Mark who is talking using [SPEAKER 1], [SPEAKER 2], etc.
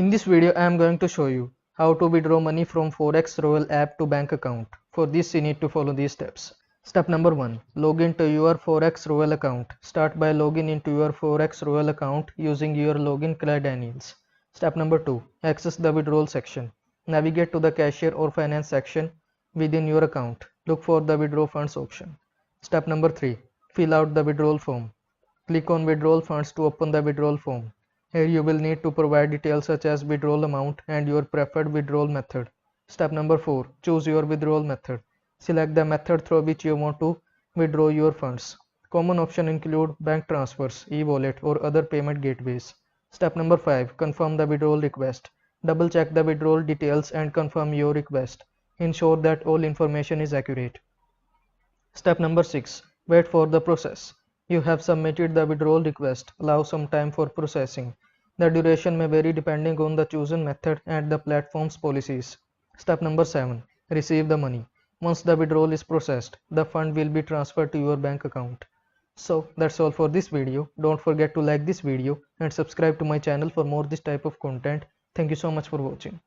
[SPEAKER 1] In this video, I am going to show you how to withdraw money from Forex Royale app to bank account. For this, you need to follow these steps. Step number 1. Log into your Forex Royale account. Start by logging into your Forex Royale account using your login credentials. Step number 2. Access the withdrawal section. Navigate to the cashier or finance section within your account. Look for the withdraw funds option. Step number 3. Fill out the withdrawal form. Click on withdrawal funds to open the withdrawal form. Here you will need to provide details such as withdrawal amount and your preferred withdrawal method. Step number 4. Choose your withdrawal method. Select the method through which you want to withdraw your funds. Common options include bank transfers, e-wallet or other payment gateways. Step number 5. Confirm the withdrawal request. Double check the withdrawal details and confirm your request. Ensure that all information is accurate. Step number 6. Wait for the process. You have submitted the withdrawal request. Allow some time for processing. The duration may vary depending on the chosen method and the platform's policies. Step number 7. Receive the money. Once the withdrawal is processed, the fund will be transferred to your bank account. So that's all for this video. Don't forget to like this video and subscribe to my channel for more this type of content. Thank you so much for watching.